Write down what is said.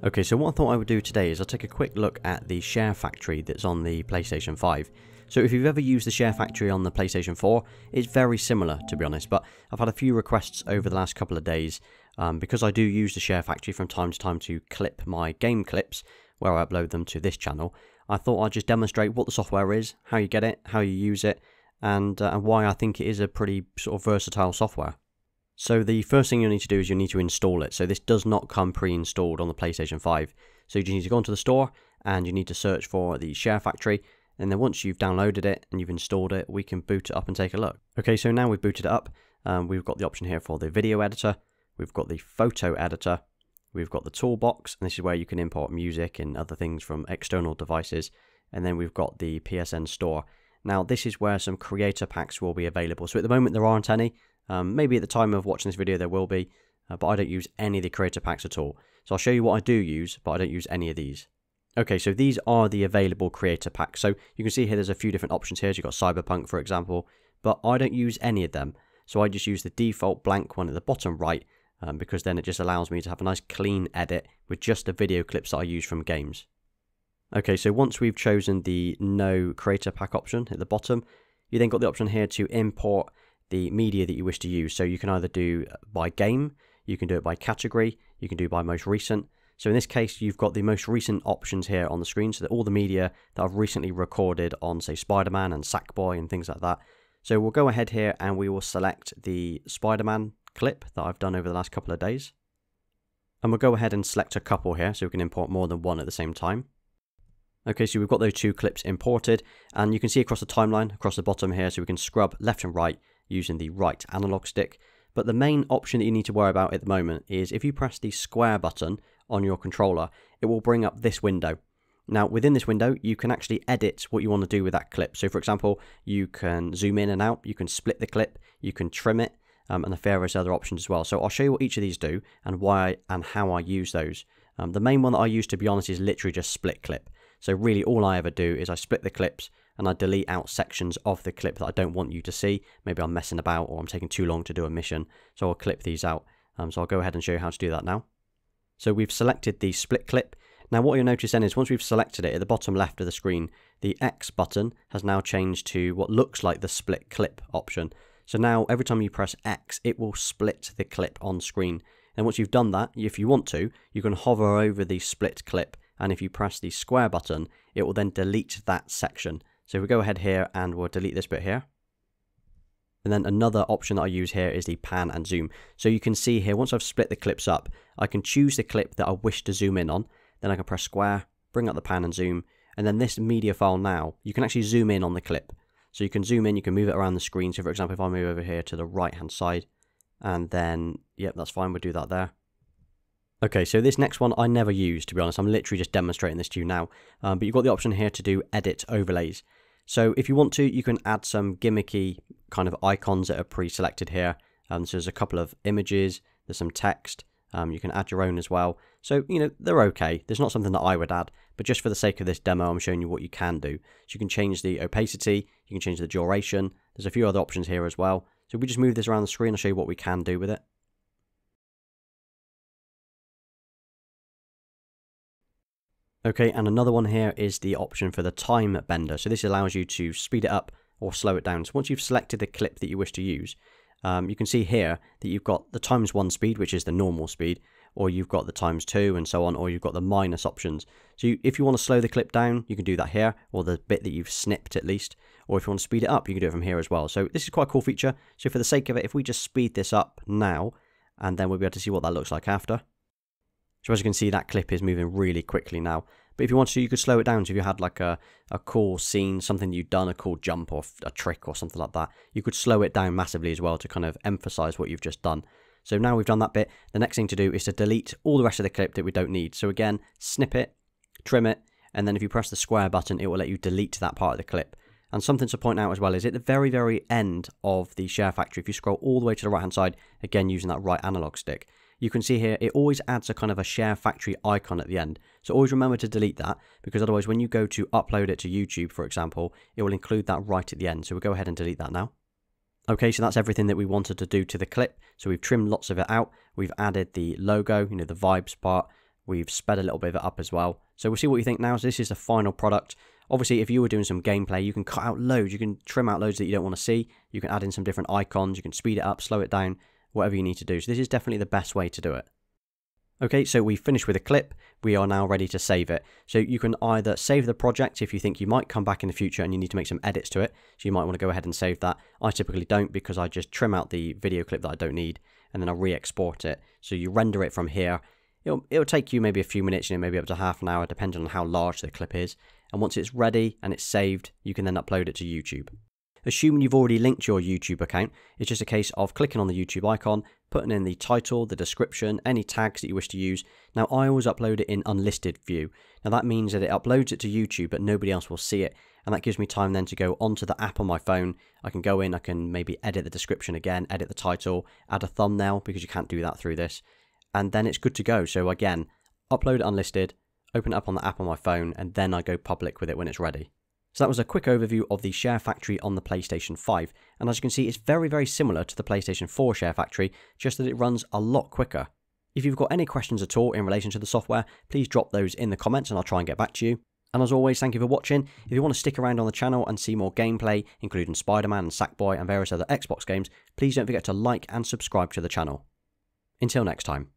Okay, so what I thought I would do today is I'll take a quick look at the share factory that's on the PlayStation 5. So if you've ever used the share factory on the PlayStation 4, it's very similar to be honest, but I've had a few requests over the last couple of days because I do use the share factory from time to time to clip my game clips where I upload them to this channel. I thought I'd just demonstrate what the software is, how you get it, how you use it, and why I think it is a pretty sort of versatile software. So the first thing you'll need to do is you need to install it. So this does not come pre-installed on the PlayStation 5. So you just need to go onto the store and you need to search for the share factory. And then once you've downloaded it and you've installed it, we can boot it up and take a look. Okay, so now we've booted it up. We've got the option here for the video editor. We've got the photo editor. We've got the toolbox. And this is where you can import music and other things from external devices. And then we've got the PSN store. Now this is where some creator packs will be available. So at the moment there aren't any. Maybe at the time of watching this video there will be, but I don't use any of the creator packs at all. So I'll show you what I do use, but I don't use any of these. Okay, so these are the available creator packs. So you can see here there's a few different options here. So you've got Cyberpunk, for example, but I don't use any of them. So I just use the default blank one at the bottom right, because then it just allows me to have a nice clean edit with just the video clips that I use from games. Okay, so once we've chosen the no creator pack option at the bottom, you then got the option here to import the media that you wish to use. So you can either do by game, you can do it by category, you can do by most recent. So in this case, you've got the most recent options here on the screen, so that all the media that I've recently recorded on, say, Spider-Man and Sackboy and things like that. So we'll go ahead here and we will select the Spider-Man clip that I've done over the last couple of days. And we'll go ahead and select a couple here, so we can import more than one at the same time. Okay, so we've got those two clips imported, and you can see across the timeline, across the bottom here, so we can scrub left and right using the right analog stick. But the main option that you need to worry about at the moment is if you press the square button on your controller, it will bring up this window. Now within this window you can actually edit what you want to do with that clip. So for example, you can zoom in and out, you can split the clip, you can trim it, and the various other options as well. So I'll show you what each of these do and why and how I use those. The main one that I use, to be honest, is literally just split clip. So really all I ever do is I split the clips and I delete out sections of the clip that I don't want you to see. Maybe I'm messing about or I'm taking too long to do a mission, so I'll clip these out. So I'll go ahead and show you how to do that now. So we've selected the split clip. Now what you'll notice then is once we've selected it, at the bottom left of the screen, the X button has now changed to what looks like the split clip option. So now every time you press X, it will split the clip on screen. And once you've done that, if you want to, you can hover over the split clip, and if you press the square button, it will then delete that section. So if we go ahead here and we'll delete this bit here. And then another option that I use here is the pan and zoom. So you can see here, once I've split the clips up, I can choose the clip that I wish to zoom in on. Then I can press square, bring up the pan and zoom. And then this media file now, you can actually zoom in on the clip. So you can zoom in, you can move it around the screen. So for example, if I move over here to the right hand side, and then, yep, that's fine, we'll do that there. Okay, so this next one I never use, to be honest. I'm literally just demonstrating this to you now. But you've got the option here to do edit overlays. So if you want to, you can add some gimmicky kind of icons that are pre-selected here. So there's a couple of images, there's some text. You can add your own as well. So, you know, they're okay. There's not something that I would add, but just for the sake of this demo, I'm showing you what you can do. So you can change the opacity, you can change the duration. There's a few other options here as well. So if we just move this around the screen, I'll show you what we can do with it. Okay, and another one here is the option for the time bender. So this allows you to speed it up or slow it down. So once you've selected the clip that you wish to use, you can see here that you've got the ×1 speed, which is the normal speed, or you've got the ×2 and so on, or you've got the minus options. So if you want to slow the clip down, you can do that here, or the bit that you've snipped at least, or if you want to speed it up, you can do it from here as well. So this is quite a cool feature. So for the sake of it, if we just speed this up now, and then we'll be able to see what that looks like after. So as you can see, that clip is moving really quickly now. But if you want to, you could slow it down. So if you had like a cool scene, something you'd done, a cool jump or a trick or something like that, you could slow it down massively as well to kind of emphasize what you've just done. So now we've done that bit, the next thing to do is to delete all the rest of the clip that we don't need. So again, snip it, trim it, and then if you press the square button, it will let you delete that part of the clip. And something to point out as well is at the very, very end of the share factory, if you scroll all the way to the right-hand side, again using that right analog stick, you can see here, it always adds a kind of a share factory icon at the end. So always remember to delete that, because otherwise when you go to upload it to YouTube, for example, it will include that right at the end. So we'll go ahead and delete that now. Okay, so that's everything that we wanted to do to the clip. So we've trimmed lots of it out. We've added the logo, you know, the vibes part. We've sped a little bit of it up as well. So we'll see what you think now. So this is the final product. Obviously, if you were doing some gameplay, you can cut out loads. You can trim out loads that you don't want to see. You can add in some different icons. You can speed it up, slow it down, whatever you need to do. So this is definitely the best way to do it. Okay, so we finished with a clip. We are now ready to save it. So you can either save the project if you think you might come back in the future and you need to make some edits to it. So you might want to go ahead and save that. I typically don't, because I just trim out the video clip that I don't need and then I re-export it. So you render it from here. It'll take you maybe a few minutes, maybe up to half an hour, depending on how large the clip is. And once it's ready and it's saved, you can then upload it to YouTube. Assuming you've already linked your YouTube account, it's just a case of clicking on the YouTube icon, putting in the title, the description, any tags that you wish to use. Now, I always upload it in unlisted view. Now, that means that it uploads it to YouTube, but nobody else will see it. And that gives me time then to go onto the app on my phone. I can go in, I can maybe edit the description again, edit the title, add a thumbnail, because you can't do that through this. And then it's good to go. So again, upload it unlisted, open it up on the app on my phone, and then I go public with it when it's ready. So that was a quick overview of the Share Factory on the PlayStation 5. And as you can see, it's very, very similar to the PlayStation 4 Share Factory, just that it runs a lot quicker. If you've got any questions at all in relation to the software, please drop those in the comments and I'll try and get back to you. And as always, thank you for watching. If you want to stick around on the channel and see more gameplay, including Spider-Man and Sackboy and various other Xbox games, please don't forget to like and subscribe to the channel. Until next time.